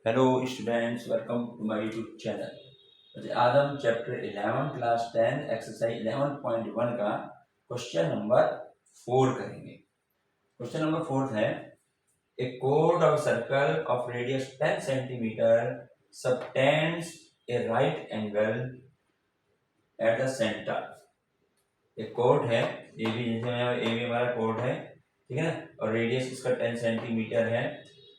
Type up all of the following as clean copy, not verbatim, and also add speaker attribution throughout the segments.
Speaker 1: Hello students, welcome to my YouTube channel. आज हम chapter 11 class 10 exercise 11.1 का question number 4 करेंगे। क्वेश्चन नंबर 4 है ए chord of circle of radius 10 centimeter subtends a right angle at the center। एक code है A B, जैसे A B हमारा code है, ठीक है ना, और रेडियस इसका 10 सेंटीमीटर है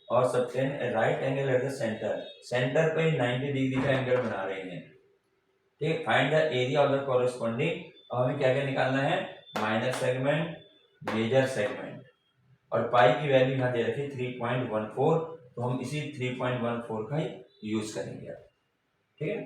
Speaker 1: और subtend right angle eight the centre. Centre पे 90 डिग्री का एंगल बना रहे हैं, ठीक है। Find the area of the corresponding. अब हमें क्या क्या निकालना है, माइनर सेगमेंट, मेजर सेगमेंट, और पाई की वैल्यू यहाँ दे रखी 3.14, तो हम इसी 3.14 का ही यूज करेंगे, ठीक है।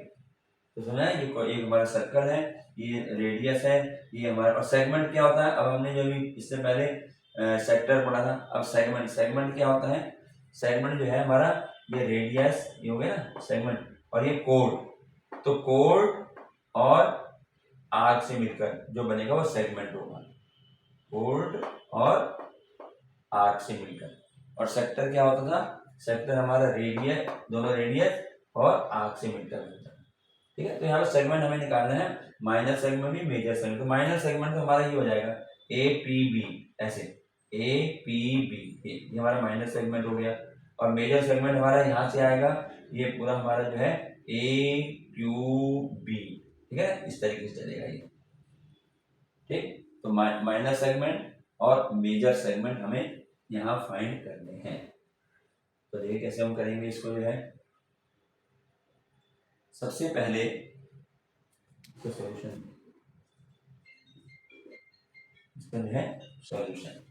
Speaker 1: तो सुना है, ये हमारा सर्कल है, ये रेडियस है, ये हमारा, और सेगमेंट क्या होता है। अब हमने जो भी इससे पहले सेक्टर पढ़ा था, अब सेगमेंट क्या होता है। सेगमेंट जो है हमारा, ये रेडियस, ये हो गया ना सेगमेंट, और ये कोड। तो कोड और आर्क से मिलकर जो बनेगा वो सेगमेंट होगा, कोड और आर्क से मिलकर। और सेक्टर क्या होता था, सेक्टर हमारा रेडियस, दोनों रेडियस और आर्क से मिलकर बनता है, ठीक है। तो यहाँ पे सेगमेंट हमें निकालना है, माइनर सेगमेंट भी, मेजर सेगमेंट। तो माइनर सेगमेंट तो हमारा ये हो जाएगा ए पी बी, ऐसे ए पी बी, ये हमारा माइनर सेगमेंट हो गया। और मेजर सेगमेंट हमारा यहाँ से आएगा, ये पूरा हमारा जो है ए क्यू बी, ठीक है, इस तरीके से चलेगा ये, ठीक। तो माइनर सेगमेंट और मेजर सेगमेंट हमें यहाँ फाइंड करने हैं। तो देखिए कैसे हम करेंगे इसको, जो है सबसे पहले तो सॉल्यूशन, इसका जो है सॉल्यूशन।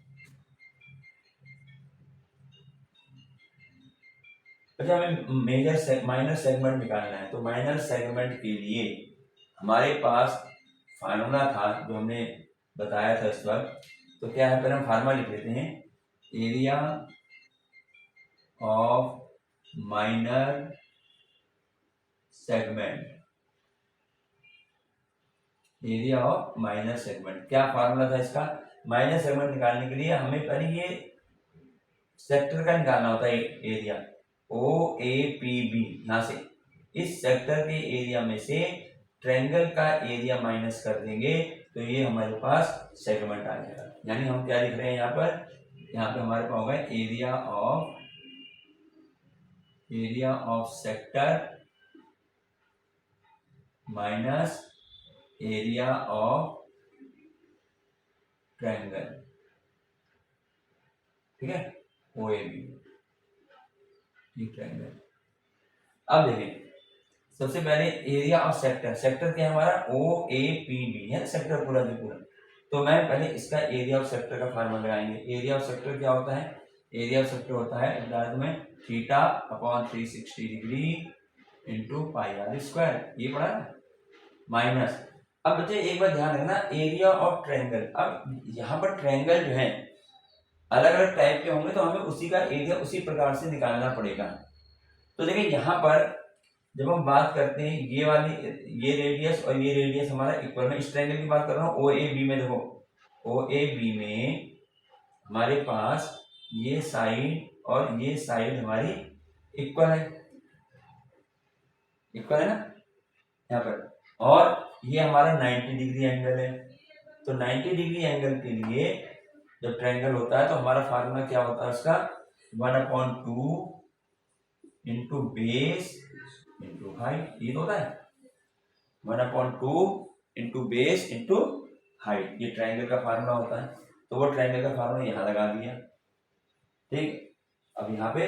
Speaker 1: अच्छा, हमें माइनर सेगमेंट निकालना है। तो माइनर सेगमेंट के लिए हमारे पास फार्मूला था जो हमने बताया था इस वक्त। तो क्या है, पहले हम फार्मूला लिख लेते हैं, area of minor segment. Area of minor segment क्या फार्मूला था इसका। माइनर सेगमेंट निकालने के लिए हमें पहले ये सेक्टर का निकालना होता है area, O A P B. यहाँ से इस सेक्टर के एरिया में से ट्रायंगल का एरिया माइनस कर देंगे तो ये हमारे पास सेगमेंट आ जाएगा। यानी हम क्या लिख रहे हैं यहाँ पर, यहाँ पे हमारे पास होगा area of sector minus area of triangle, ठीक है, ओ ए बी ट्रायंगल। अब देखें, सबसे पहले एरिया ऑफ सेक्टर, सेक्टर क्या है हमारा, ओ ए पी बी है सेक्टर पूरा जो पूरा। तो मैं पहले इसका एरिया ऑफ सेक्टर का फार्मूला लगाएंगे। एरिया ऑफ सेक्टर क्या होता है, एरिया ऑफ सेक्टर होता है दायरे में theta upon 360 degree into pi r square, ये पढ़ा ना, माइनस। अब बच्चे एक बार ध्यान रखना, एरिया ऑफ ट्रायंगल। अब यहाँ पर ट्रायंगल जो है अलग अलग टाइप के होंगे, तो हमें उसी का एरिया उसी प्रकार से निकालना पड़ेगा। तो देखिए यहाँ पर जब हम बात करते हैं, ये वाली, ये रेडियस और ये रेडियस हमारा इक्वल, में इस ट्रायंगल की बात कर रहा हूँ ओ ए बी में। देखो ओ ए बी में हमारे पास ये साइड और ये साइड हमारी इक्वल है, इक्वल है ना यहाँ पर। और ये हमारा 90 डिग्री एंगल है। तो 90 डिग्री एंगल के लिए जब ट्रायंगल होता है तो हमारा फार्मूला क्या होता है उसका, 1/2 इंटू बेस इंटू हाइट, ये तो होता है 1/2 इंटू बेस इंटू हाइट, ये ट्रायंगल का फार्मूला होता है। तो वो ट्रायंगल का फार्मूला यहाँ लगा दिया, ठीक। अब यहाँ पे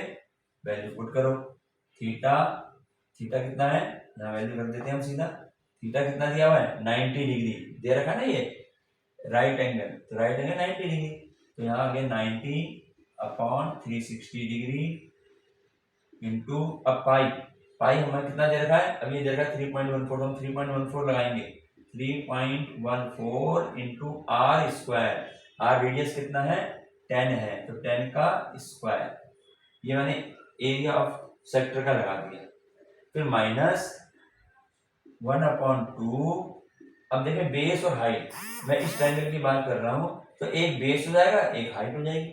Speaker 1: वैल्यू पुट करो, थीटा कितना है, यहाँ वैल्यू रख देते हैं हम सीधा। थीटा कितना दिया हुआ है, 90 डिग्री दे रखा है ना, ये राइट एंगल, तो राइट एंगल 90 डिग्री, तो यहाँ आ गया 90 अपॉन 360 डिग्री इंटू, अब पाई हमें कितना दे रखा है, अब ये दे रखा है 3.14, तो हम 3.14 लगाएंगे, 3.14 into r square. R radius कितना है, 10 है, तो 10 का स्क्वायर, ये मैंने एरिया ऑफ सेक्टर का लगा दिया। फिर माइनस 1/2। अब देखें बेस और हाइट, मैं इस ट्रायंगल की बात कर रहा हूं, तो एक बेस हो जाएगा एक हाइट हो जाएगी,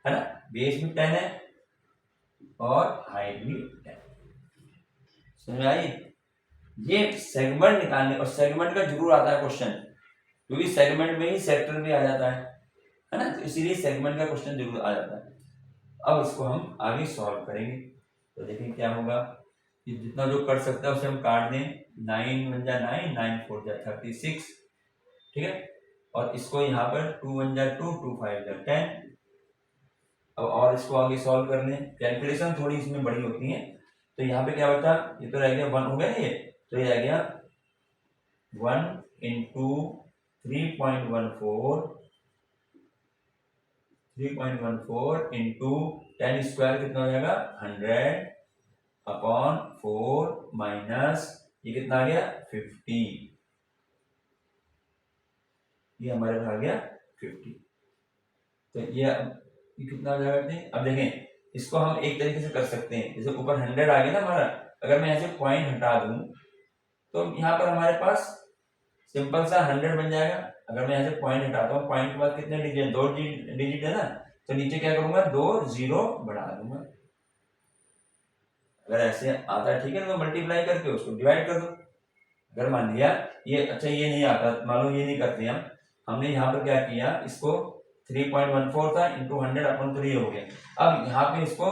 Speaker 1: है ना। बेस भी 10 है और हाइट भी 10। समझ में आई? ये सेगमेंट निकालने, और सेगमेंट का जरूर आता है क्वेश्चन, क्योंकि सेगमेंट में ही सेक्टर भी आ जाता है ना, तो इसीलिए सेगमेंट का क्वेश्चन जरूर आ जाता है। अब इसको हम आगे सॉल्व करेंगे। तो देखें क्या होगा कि जितना जो कर सकता है उसे हम काट दें। 9 1 जा 9, 9 4 जा 36, ठीक है। और इसको यहाँ पर 2 1 जा 2, 2 5 जा 10। अब और इसको आगे सॉल्व कर लें। कैलकुलेशन थोड़ी इसमें बड़ी होती है। तो यहाँ पे क्या बचा, ये तो रह गया 1 हो गया ना, ये तो ये रह गया 1 इंटू 3.14 इंटू 10 स्क्वायर कितना हो जाएगा 100 अपॉन 4 माइनस ये कितना आ गया 50, ये हमारे पास आ गया 50। तो ये कितना हो जाएगा, अब देखें इसको हम एक तरीके से कर सकते हैं। जैसे ऊपर 100 आ गया ना हमारा, अगर मैं ऐसे पॉइंट हटा दूं तो यहाँ पर हमारे पास सिंपल सा 100 बन जाएगा। अगर मैं ऐसे पॉइंट हटाता हूँ, पॉइंट के बाद कितने डिजिट, 2 डिजिट है ना, तो नीचे क्या करूंगा 2 0 बढ़ा दूंगा। अगर ऐसे आता है ठीक है, तो मल्टीप्लाई करके उसको डिवाइड कर दो। अगर मान लिया ये, अच्छा ये नहीं आता, मान लो ये नहीं करते हम, हमने यहाँ पर क्या किया, इसको 3.14 था इंटू 100 अपन, तो ये हो गया। अब यहाँ पे इसको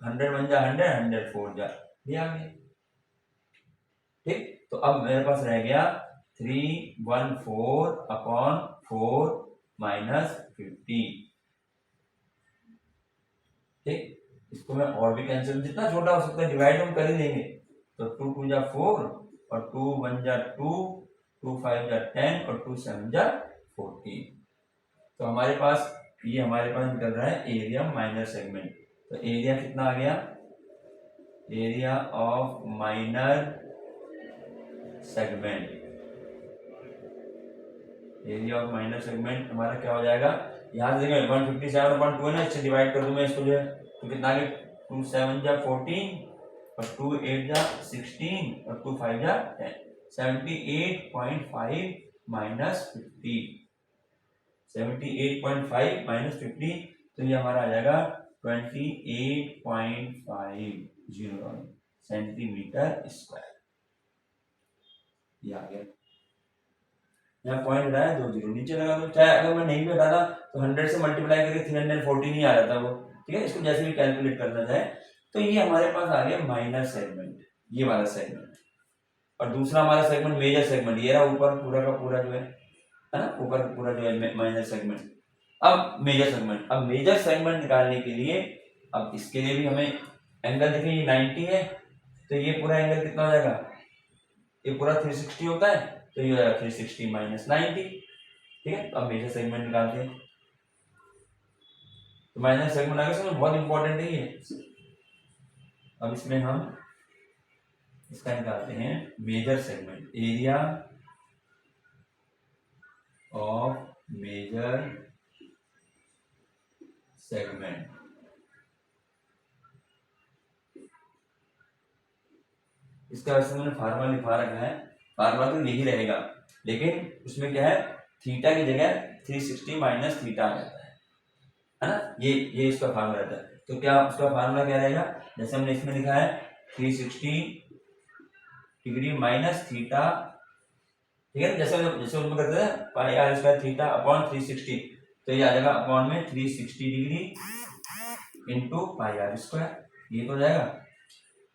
Speaker 1: 100 बन जा 100, 100 4 जा, ये आ गया। ठीक, तो अब मेरे पास रह गया 314 अपॉन 4 माइनस 50। ठीक, इसको मैं और भी कैंसिल, जितना छोटा हो सकता है डिवाइड हम कर ही देंगे। तो 2 2 जा 4 और 2 1 जा 2, 2 5 जा 10 और 2 7 जा 14। तो हमारे पास ये हमारे पास निकल रहा है एरिया माइनर सेगमेंट। तो एरिया कितना आ गया, area of minor segment, area of minor segment हमारा क्या हो जाएगा, यहाँ से देखिए 157.2 है ना, इससे डिवाइड कर दूं मैं इसको जो है, तो कितना आ गया 2 7 जा 14 और 2 8 जा 16 और 2 5 जा 10, 78.5 माइनस 50, 78.5 माइनस 50, तो ये हमारा आ जाएगा 28.50 सेंटीमीटर स्क्वायर। ये आ गया, यहाँ पॉइंट हटाया 2 0 नीचे लगा दो। चाहे अगर मैं नहीं भी हटाता तो 100 से मल्टीप्लाई करके 314 ही आ जाता वो, ठीक है। इसको जैसे भी कैलकुलेट करना चाहे। तो ये हमारे पास आ गया माइनर सेगमेंट, ये वाला सेगमेंट। और दूसरा हमारा सेगमेंट मेजर सेगमेंट, ये रहा ऊपर पूरा का पूरा जो है ना, ऊपर पूरा जो है माइनर सेगमेंट। अब मेजर सेगमेंट, अब मेजर सेगमेंट निकालने के लिए अब इसके लिए भी हमें एंगल देखिए, ये 90 है, तो ये पूरा एंगल कितना हो जाएगा, ये पूरा 360 होता है, तो ये हो जाएगा 360 माइनस 90। ठीक है, तो अब मेजर सेगमेंट निकालते हैं। तो माइनर सेगमेंट आगे समझ, बहुत इंपॉर्टेंट है ये। अब इसमें हम इसका निकालते हैं major segment, area of major segment. इसका वैसे मैंने फार्मूला लिखवा रखा है, फार्मूला तो यही रहेगा, लेकिन उसमें क्या है, थीटा की जगह 360 माइनस थीटा आ जाता है ना, ये इसका फार्मूला रहता है। तो क्या उसका फार्मूला क्या रहेगा, जैसे हमने इसमें लिखा है 360 डिग्री माइनस थीटा, ठीक है, जैसे जैसे उसमें करते हैं pi r square theta upon 360, तो ये आ जाएगा अपॉन में 360 degree into pi r square, ये तो हो जाएगा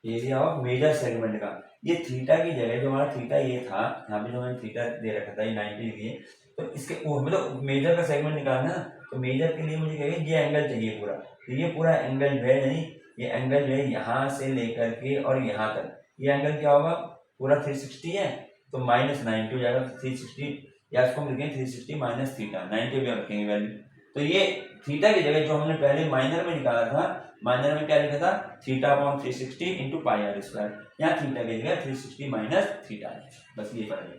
Speaker 1: एरिया ऑफ मेजर सेगमेंट का। ये थीटा की जगह जो हमारा थीटा ये था, यहाँ पे जो मैंने थीटा दे रखा था ये 90 डिग्री है, तो इसके मतलब मेजर का सेगमेंट निकालना है ना, तो मेजर के लिए मुझे कहिए ये एंगल चाहिए पूरा, तो ये पूरा एंगल जो है, नहीं ये एंगल जो है यहाँ से लेकर के और यहाँ तक, ये एंगल क्या होगा, पूरा 360 है, तो माइनस 90 हो जाएगा 360, या इसको हम लिखेंगे 360 माइनस थीटा, 90 भी रखेंगे वैल्यू। तो ये थीटा की जगह जो हमने पहले माइनर में निकाला था, माइनर में क्या लिखा था, theta upon 360 into pi r square, यहाँ थीटा की जगह 360 माइनस थीटा है, बस ये फर्क है।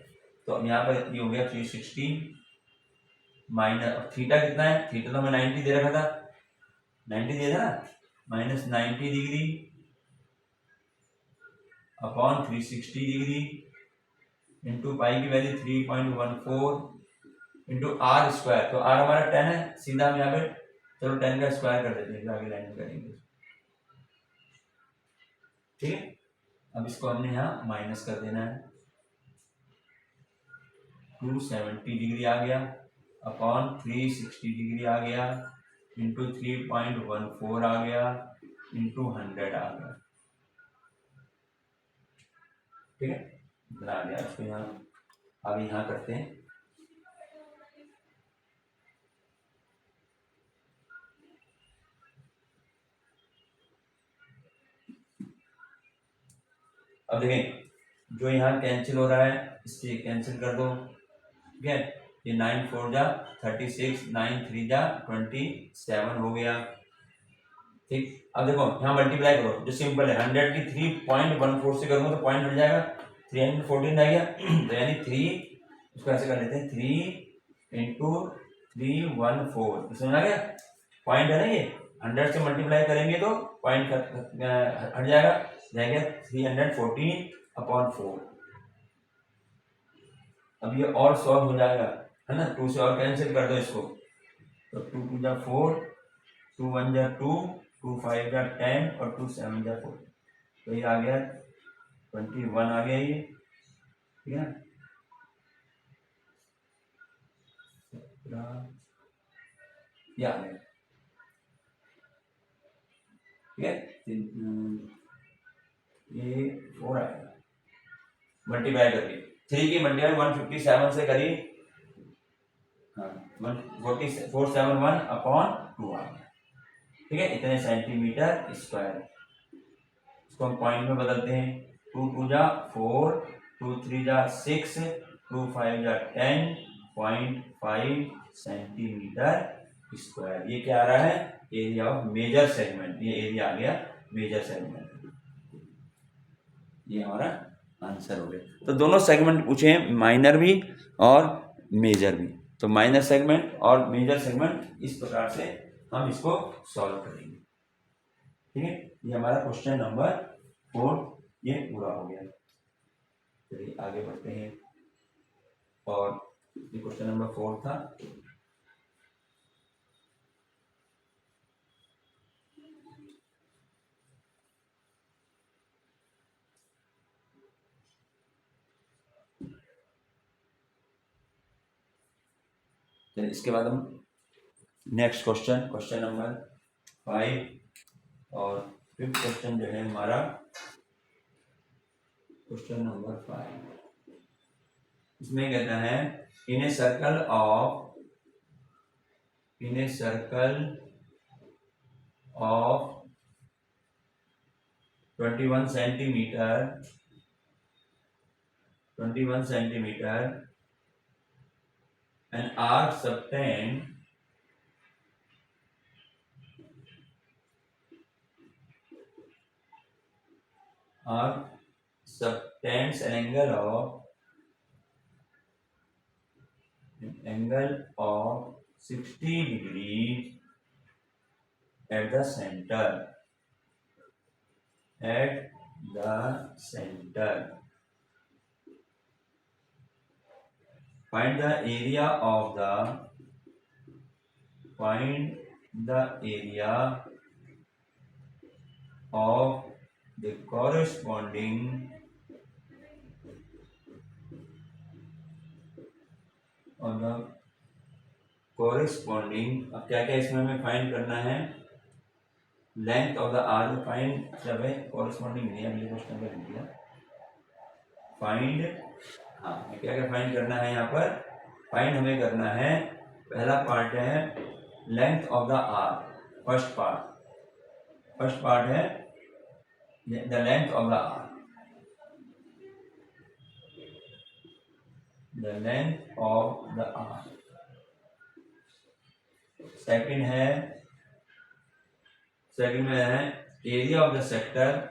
Speaker 1: तो अब यहाँ पर ये हो गया 360 माइनस, अब थीटा कितना है, थीटा तो मैं 90 दे रखा था, 90 दिया था ना, minus 90 degree upon 360 degree into पाई की वैल्यू 3.14 इंटू आर स्क्वायर, तो आर हमारा 10 है, सीधा हम यहाँ पे चलो 10 का स्क्वायर कर देते हैं, आगे लाइन में करेंगे। ठीक है, अब इसको हमने यहाँ माइनस कर देना है। 270 डिग्री आ गया अपॉन 360 डिग्री आ गया इंटू 3.14 आ गया इंटू 100 आ गया। ठीक है, इतना आ गया। इसको यहाँ अब यहाँ करते हैं। अब देखें जो यहाँ कैंसिल हो रहा है इससे कैंसिल कर दो। ठीक है, ये 9 4 जा 36, 9 3 जा 27 हो गया। ठीक, अब देखो यहाँ मल्टीप्लाई करो, जो सिंपल है 100 की 3.14 से करूँगा तो पॉइंट हट जाएगा, 314 आ गया। तो यानी 3, इसको ऐसे कर लेते हैं 3 इंटू 314, समझ आ गया। पॉइंट है ना, ये 100 से मल्टीप्लाई करेंगे तो पॉइंट हट जाएगा, जाएगा 314 अपॉन 4। अब ये और सॉल्व हो जाएगा, है ना। 2 से और कैंसिल कर दो इसको, तो 2 2 जा 4, 2 1 जा 2, 2 5 जा 10 और 2 7 जा 4। तो ये आ गया 21 आ गया ये। ठीक है, ये आ गया। ठीक है, ये 4 आएगा मल्टीप्लाई करके। 3 की मल्टीप्लाई 157 से करी, हाँ 1471 अपॉन 2 आ गया। ठीक है, इतने सेंटीमीटर स्क्वायर। इसको हम पॉइंट में बदलते हैं। 2 2 जा 4, 2 3 जा 6, 2 5 जा 10.5 सेंटीमीटर स्क्वायर। ये क्या आ रहा है, एरिया ऑफ मेजर सेगमेंट। ये एरिया आ गया मेजर सेगमेंट। ये हमारा आंसर हो गया। तो दोनों सेगमेंट पूछे हैं, माइनर भी और मेजर भी। तो माइनर सेगमेंट और मेजर सेगमेंट इस प्रकार से हम इसको सॉल्व करेंगे। ठीक है, ये हमारा क्वेश्चन नंबर 4 ये पूरा हो गया। चलिए आगे बढ़ते हैं। और ये क्वेश्चन नंबर 4 था। चलिए इसके बाद हम नेक्स्ट क्वेश्चन नंबर 5 और 5th क्वेश्चन जो है हमारा क्वेश्चन नंबर 5। इसमें कहता है in a circle of 21 centimeter an arc subtends an angle of 60 degrees at the center. Find the area of the corresponding अब क्या क्या इसमें हमें फाइंड करना है। Length of the arc find, जब है कॉरेस्पॉन्डिंग नहीं है, अगले क्वेश्चन में लिख दिया फाइंड। हाँ, क्या क्या फाइंड करना है यहाँ पर। फाइंड हमें करना है, पहला पार्ट है length of the arc. First part है the length of the arc, the length of the arc. Second में है area of the sector,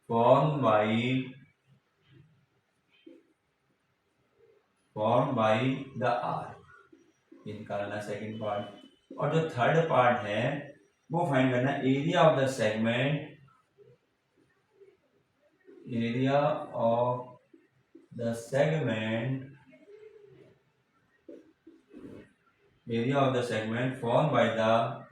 Speaker 1: formed by the arc, ये निकालना सेकंड पार्ट। और जो थर्ड पार्ट है वो फाइंड करना area of the segment area of the segment formed by the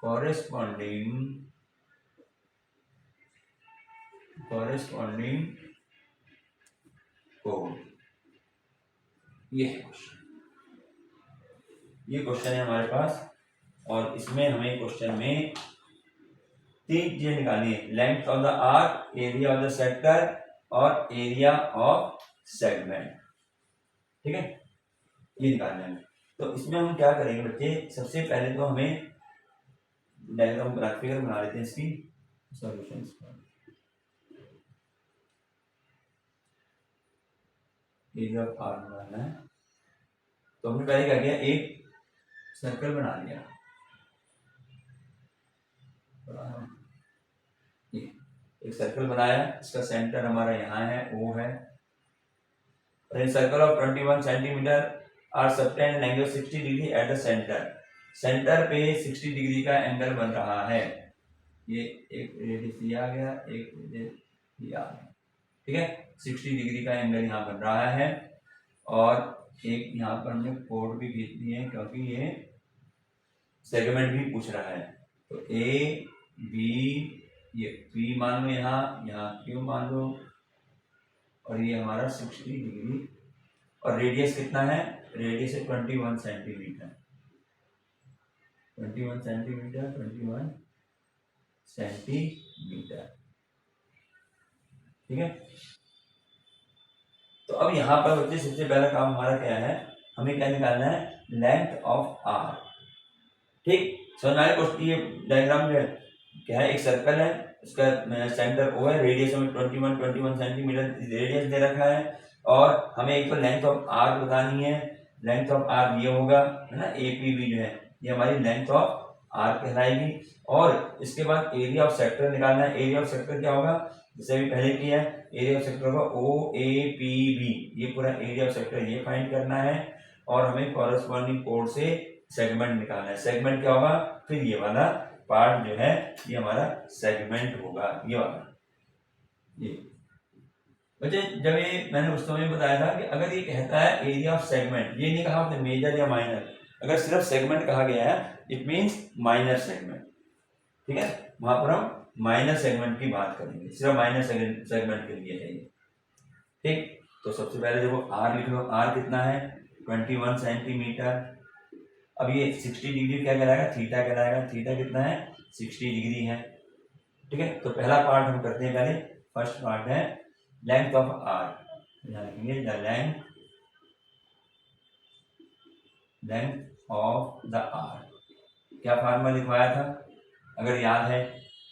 Speaker 1: corresponding code। ये है क्वेश्चन, ये क्वेश्चन है हमारे पास, और इसमें हमें क्वेश्चन में तीन चीजें निकालनी है, length of the arc, area of the sector और एरिया ऑफ सेगमेंट। ठीक है, ये निकालना है। तो इसमें हम क्या करेंगे बच्चे, सबसे पहले तो हमें डायग्राम फिगर बना लेते हैं इसकी सॉल्यूशन। एरिया ऑफ आर्क बनाना है, तो हमने पहले क्या किया, एक सर्कल बना लिया, एक सर्कल बनाया, इसका सेंटर हमारा यहाँ है, ओ है। Circle of 21 centimetre are subtend angle 60 degree at the centre. Centre पे 60 डिग्री का एंगल बन रहा है। ये एक रेडियस ये आ गया, एक रेडियस ये आ गया। ठीक है, 60 डिग्री का एंगल यहाँ बन रहा है, और एक यहाँ पर हमने कोड भी खींच दिए हैं क्योंकि ये सेगमेंट भी पूछ रहा है। तो ए बी, ये पी मान लो, यहाँ क्यू मान लो, और ये हमारा 60 डिग्री, और रेडियस कितना है, रेडियस है 21 सेंटीमीटर, 21 सेंटीमीटर, 21 सेंटीमीटर। ठीक है, तो अब यहाँ पर बच्चे सबसे पहला काम हमारा क्या है, हमें क्या निकालना है, लेंथ ऑफ आर। ठीक, समझ आया क्वेश्चन, ये डायग्राम जो है क्या है, एक सर्कल है, इसका सेंटर ओ है, रेडियस में 21 सेंटीमीटर रेडियस दे रखा है, और हमें एक तो लेंथ ऑफ आर बतानी है। लेंथ ऑफ आर ये होगा, है ना, एपीबी जो है ये हमारी लेंथ ऑफ आर कहलाएगी। और इसके बाद एरिया ऑफ सेक्टर निकालना है। एरिया ऑफ सेक्टर क्या होगा, जैसे अभी पहले किया है, एरिया ऑफ सेक्टर होगा ओ ए पी बी, ये पूरा एरिया ऑफ सेक्टर ये फाइंड करना है, और हमें कॉरेस्पॉन्डिंग कोड से सेगमेंट निकालना है। सेगमेंट क्या होगा, फिर ये वाला पार्ट जो है ये हमारा सेगमेंट होगा, ये वाला। ये बच्चे जब ये मैंने उस समय बताया था कि अगर ये कहता है एरिया ऑफ सेगमेंट, ये नहीं कहा आपने मेजर या माइनर, अगर सिर्फ सेगमेंट कहा गया है इट मींस माइनर सेगमेंट। ठीक है, वहां पर हम माइनर सेगमेंट की बात करेंगे, सिर्फ माइनर सेगमेंट के लिए है ये। ठीक, तो सबसे पहले देखो आर लिख लो, आर कितना है 21 सेंटीमीटर। अब ये 60 डिग्री क्या कहलाएगा, थीटा कहलाएगा। थीटा कितना है, 60 डिग्री है। ठीक है, तो पहला पार्ट हम करते हैं, पहले फर्स्ट पार्ट है लेंथ ऑफ आर। यहाँ लिखेंगे the length of the arc. क्या फार्मूला लिखवाया था, अगर याद है,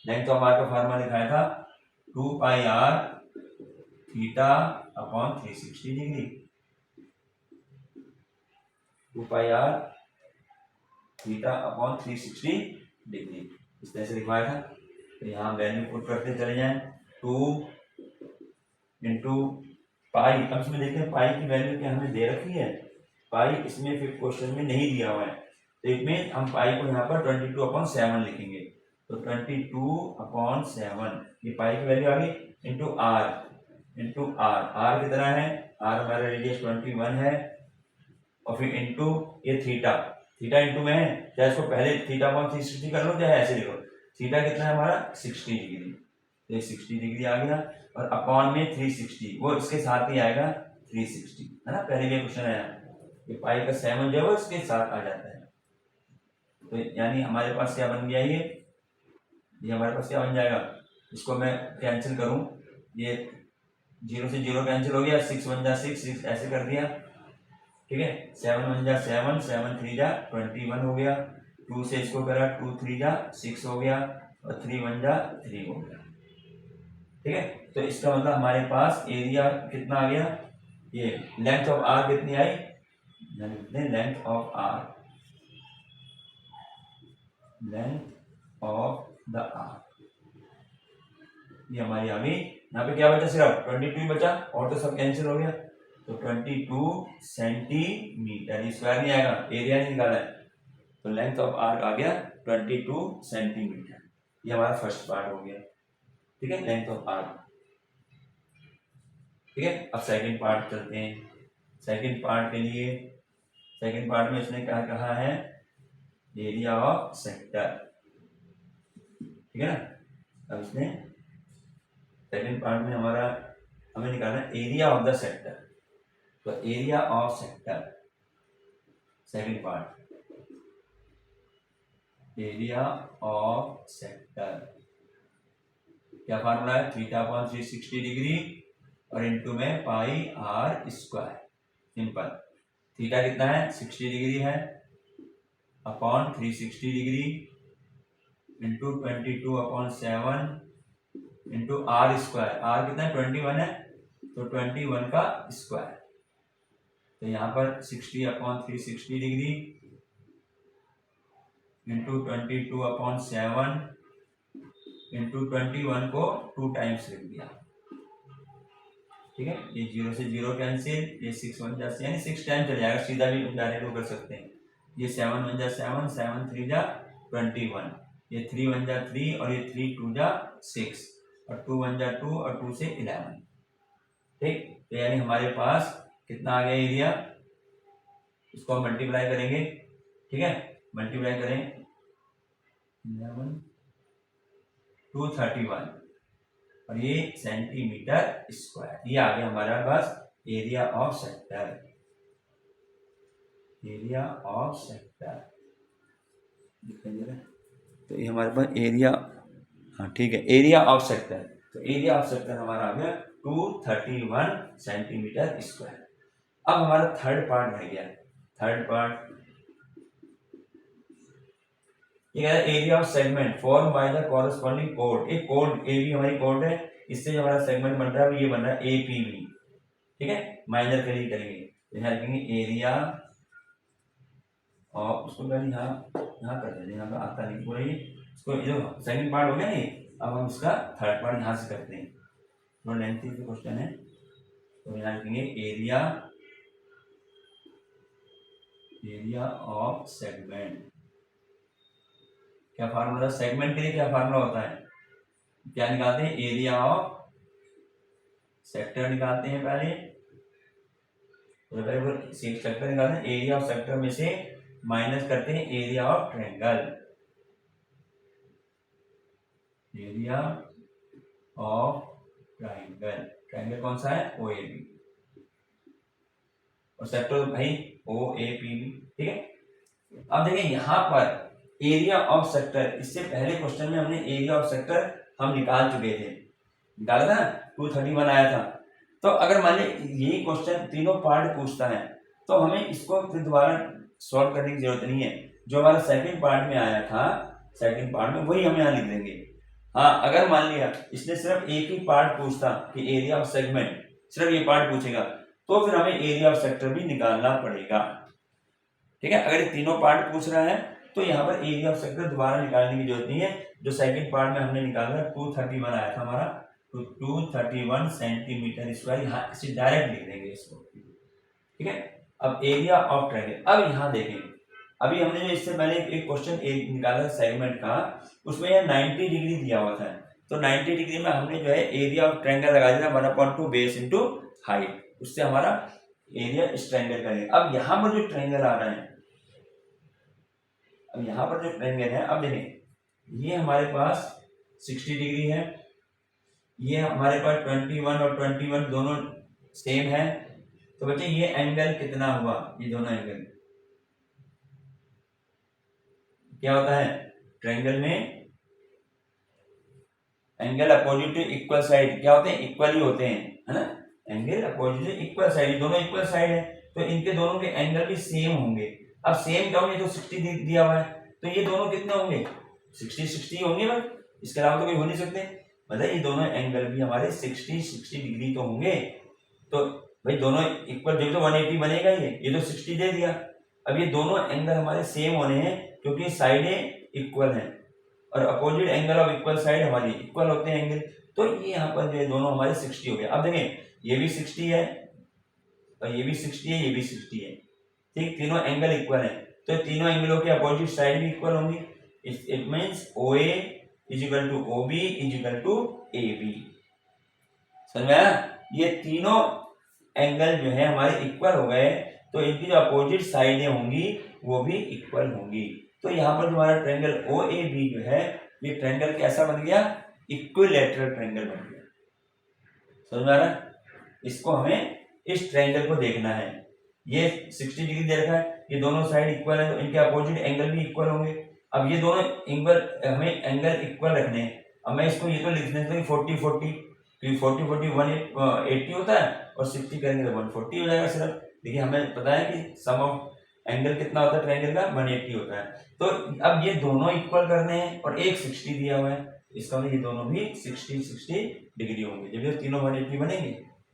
Speaker 1: लेंथ ऑफ आर का फार्मूला लिखाया था 2 pi r theta upon 360 degree. 2 pi r theta upon 360 degree, इस तरह से लिखवाया था। तो यहाँ वैल्यू पुट करते चले जाएं, 2 इंटू पाई। अब इसमें देखते हैं पाई की वैल्यू क्या हमें दे रखी है, पाई इसमें फिर क्वेश्चन में नहीं दिया हुआ है, तो इसमें हम पाई को यहाँ पर 22/7 लिखेंगे। तो 22/7 ये पाई की वैल्यू आ गई, इंटू आर। आर कितना है, आर हमारा रेडियस 21 है, और फिर इंटू ये थीटा इंटू में है, चाहे इसको पहले थीटा अपॉन 360 कर लो, चाहे ऐसे लिखो। थीटा कितना है हमारा 60 डिग्री, तो 60 डिग्री आ गया, और अपॉन में 360, वो इसके साथ ही आएगा 360, है ना, पहले भी क्वेश्चन आया, ये पाई का 7 जो है वो इसके साथ आ जाता है। तो यानी हमारे पास क्या बन गया, ये हमारे पास क्या बन जाएगा, इसको मैं कैंसिल करूं, ये 0 से 0 कैंसिल हो गया, 6 1 जा 6 ऐसे कर दिया। ठीक है, 7 1 जा 7, 7 3 जा 21 हो गया, 2 से इसको करा 2 3 जा 6 हो गया, और 3 1 जा 3 हो गया। ठीक है, तो इसका मतलब हमारे पास एरिया कितना आ गया, ये लेंथ ऑफ आर कितनी आई, length of arc, length of the arc, ये हमारी आ गई। यहाँ पे क्या बचा, सिर्फ 22 बचा, और तो सब कैंसिल हो गया, तो 22 सेंटीमीटर, स्क्वायर नहीं आएगा, एरिया नहीं निकाला है, तो लेंथ ऑफ आर्क आ गया 22 सेंटीमीटर। ये हमारा फर्स्ट पार्ट हो गया। ठीक है, लेंथ ऑफ आर्क। ठीक है, अब सेकंड पार्ट चलते हैं। सेकंड पार्ट के लिए सेकंड पार्ट में इसने क्या कहा है, एरिया ऑफ सेक्टर, ठीक है ना। अब इसने सेकंड पार्ट में हमें निकालना है एरिया ऑफ द सेक्टर। तो area of sector second part, area of sector क्या फार्मूला है, θ/360 और इनटू में pi r square. Simple, theta कितना है 60 है upon 360 into 22/7 into r square. R कितना है 21 है, तो 21 का स्क्वायर। तो यहाँ पर 60/360 इंटू 22/7 इंटू 21 को 2 टाइम्स लिख दिया, ठीक है। ये 0 से 0 कैंसिल, ये 6 1 जा यानी 6 टाइम चल जाएगा, सीधा भी डायरेक्ट कर सकते हैं। ये 7 1 जा 7, 7 3 जा 21, ये 3 1 जा 3 और ये 3 2 जा 6 और 2 1 जा 2 और 2 से 11, ठीक। तो यानी हमारे पास कितना आ गया एरिया, इसको हम मल्टीप्लाई करेंगे, ठीक है। मल्टीप्लाई करें 11 231 और ये सेंटीमीटर स्क्वायर, ये आ गया हमारे पास area of sector. Area of sector दिखाई दे रहा है, तो ये हमारे पास एरिया, हाँ ठीक है, एरिया ऑफ सेक्टर। तो एरिया ऑफ सेक्टर हमारा आ गया 231 सेंटीमीटर स्क्वायर। अब हमारा थर्ड पार्ट रह गया। थर्ड पार्ट ये है area of segment form by the corresponding code. एक कोड ए बी हमारी कोड है, इससे जो हमारा सेगमेंट बन रहा है ये बन रहा है एपीबी, ठीक है। माइनर के लिए करेंगे, यहाँ लिखेंगे एरिया और उसको पहले यहाँ कर देंगे, यहाँ पर आता नहीं पूरा ये, इसको जो सेकंड पार्ट हो गया नहीं, अब हम इसका थर्ड पार्ट यहाँ से करते हैं। थोड़ा लेंथी क्वेश्चन है, तो यहाँ लिखेंगे एरिया ऑफ सेगमेंट। क्या फार्मूला सेगमेंट के लिए, क्या फार्मूला होता है, क्या निकालते हैं, एरिया ऑफ सेक्टर निकालते हैं पहले। सेक्टर निकालते हैं, एरिया ऑफ सेक्टर में से माइनस करते हैं area of triangle. Area of triangle, triangle कौन सा है, ओएबी, और सेक्टर भाई ओएपीबी, ठीक है। अब देखिए यहाँ पर एरिया ऑफ सेक्टर, इससे पहले क्वेश्चन में हमने एरिया ऑफ सेक्टर हम निकाल चुके थे, निकाला था 231 आया था। तो अगर मान लीजिए ये क्वेश्चन तीनों पार्ट पूछता है तो हमें इसको फिर दोबारा सॉल्व करने की जरूरत नहीं है। जो हमारा सेकंड पार्ट में आया था, सेकंड पार्ट में वही हम यहाँ लिख देंगे। हाँ, अगर मान लिया इसने सिर्फ एक ही पार्ट पूछता कि एरिया ऑफ सेगमेंट, सिर्फ ये पार्ट पूछेगा, तो फिर हमें एरिया ऑफ सेक्टर भी निकालना पड़ेगा, ठीक है। अगर ये तीनों पार्ट पूछ रहा है तो यहाँ पर एरिया ऑफ सेक्टर दोबारा निकालने की जरूरत नहीं है। जो सेकंड पार्ट में हमने निकाला 231 आया था हमारा, तो 231 सेंटीमीटर स्क्वायर यहाँ से डायरेक्ट लिख देंगे इसको, ठीक है। अब एरिया ऑफ ट्रायंगल, अब यहाँ देखें, अभी हमने जो इससे पहले एक क्वेश्चन निकाला सेगमेंट का, उसमें यह 90 डिग्री दिया हुआ था। तो 90 डिग्री में हमने जो है एरिया ऑफ ट्रायंगल लगा दिया 1/2 बेस इंटू हाइट, उससे हमारा एरिया इस ट्रायंगल का है। अब यहाँ पर जो ट्रायंगल आ रहा है, अब यहाँ पर जो ट्रायंगल है, अब देखें ये हमारे पास 60 डिग्री है, ये हमारे पास 21 और 21 दोनों सेम है। तो बच्चे ये एंगल कितना हुआ, ये दोनों एंगल क्या होता है, ट्रायंगल में angle opposite to equal side क्या होते हैं, इक्वल ही होते हैं, है ना। Angle opposite to equal side, दोनों इक्वल साइड है तो इनके दोनों के एंगल भी सेम होंगे। अब सेम क्या होंगे, तो 60 दिया हुआ है, तो ये दोनों कितने होंगे, 60 होंगे भाई, इसके अलावा तो कोई हो नहीं सकते। मतलब ये दोनों एंगल भी हमारे 60 डिग्री तो होंगे। तो भाई दोनों इक्वल, जब तो 180 बनेगा ये तो 60 दे दिया। अब ये दोनों एंगल हमारे सेम होने हैं क्योंकि साइडें इक्वल हैं और opposite angle of equal side हमारी इक्वल होते हैं एंगल। तो ये यहाँ पर जो है दोनों हमारे 60 हो गए। अब देखें ये भी 60 है और ये भी 60 है, ये भी 60 है, ठीक, तीनों एंगल इक्वल है, तो तीनों एंगलों के अपोजिट साइड भी इक्वल होंगी। It means OA is equal to OB is equal to AB। समझ में आया, ये तीनों एंगल जो है हमारे इक्वल हो गए, तो इनकी जो अपोजिट साइडें होंगी वो भी इक्वल होंगी। तो यहाँ पर जो हमारा ट्रायंगल OAB जो है, ये ट्रायंगल कैसा बन गया? इक्विलैटरल ट्रायंगल बन गया। समझ में आ रहा है? इसको हमें इस ट्रायंगल को देखना है। ये 60 डिग्री दे रखा है, ये दोनों साइड इक्वल है, तो इनके अपोजिट एंगल भी इक्वल होंगे। अब ये दोनों एंगल, हमें एंगल इक्वल रखने हैं। अब मैं इसको ये तो लिख देता हूँ 40-40, क्योंकि 40-40 180 होता है, और 60 करेंगे तो 140 हो जाएगा सिर्फ। देखिए हमें पता है कि सम ऑफ एंगल कितना होता है ट्रायंगल का? 180 होता है। तो अब ये दोनों इक्वल करने हैं, और एक 60 दिया हुआ है, इसका मतलब ये दोनों भी 60 डिग्री होंगे, जब ये तीनों 180 बनेंगे।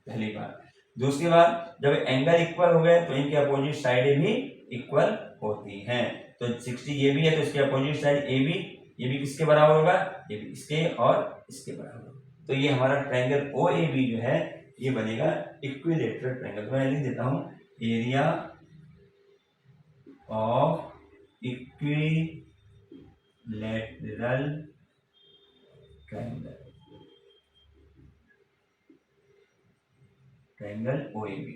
Speaker 1: पहली बात। दूसरी बात, जब एंगल इक्वल हो गए तो इनके अपोजिट साइडें भी इक्वल होती हैं। तो 60 ये भी है, तो इसके अपोजिट साइड AB, ये भी किसके बराबर होगा? ये भी इसके और इसके बराबर। तो ये हमारा ट्रायंगल OAB जो है ये बनेगा इक्विलैटरल ट्रायंगल। मैं लिख देता हूँ area of equilateral triangle, triangle OAB।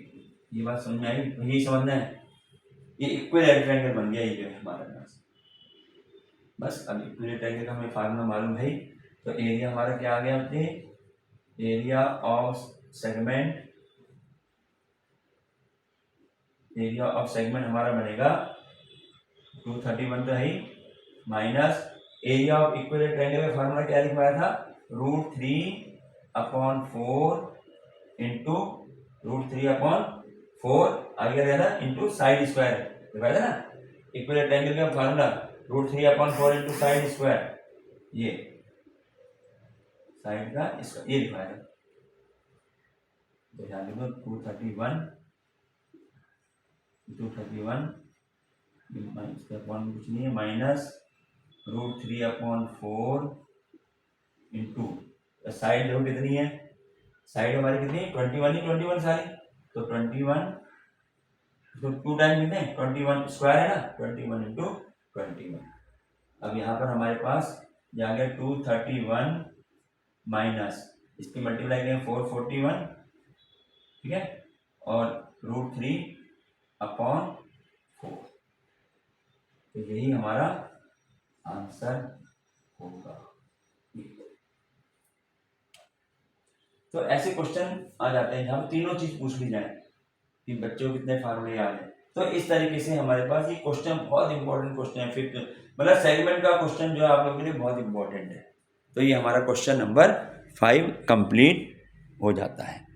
Speaker 1: ये बात समझ में आई? यही समझना है, ये इक्विलैटरल ट्रायंगल बन गया ये जो है हमारा पास। बस अब इक्विलैटरल ट्रायंगल का हमें फार्मूला मालूम है। तो एरिया हमारा क्या आ गया? अपने area of segment, area of segment हमारा बनेगा 231 तो है ही, minus area of equilateral triangle का फार्मूला क्या लिखवाया था? √3/4 इंटू √3/4 आगे गया था इंटू साइड स्क्वायर लिखवाया था ना। इक्विलैटरल ट्रायंगल का फार्मूला √3/4 इंटू साइड स्क्वायर, ये साइड का स्क्वायर, ये लिखवाया था। तो ध्यान देखो 231 इसका अपॉन कुछ नहीं है, माइनस √3/4 इंटू साइड देखो कितनी है, साइड हमारी कितनी है? 21 ही 21 सारी, तो 21 तो 2 टाइम कितने? 21 स्क्वायर है ना, 21 इंटू 21। अब यहाँ पर हमारे पास ये आ गया 231 माइनस इसकी मल्टीप्लाई करें 441, ठीक है, और √3/4, तो यही हमारा आंसर होगा। तो ऐसे क्वेश्चन आ जाते हैं जहाँ पे तीनों चीज पूछ ली जाए कि बच्चों को कितने फार्मूले याद है। तो इस तरीके से हमारे पास ये क्वेश्चन बहुत इंपॉर्टेंट क्वेश्चन है, फिफ्थ मतलब सेगमेंट का क्वेश्चन जो है आप लोगों के लिए बहुत इंपॉर्टेंट है। तो ये हमारा क्वेश्चन नंबर 5 कंप्लीट हो जाता है।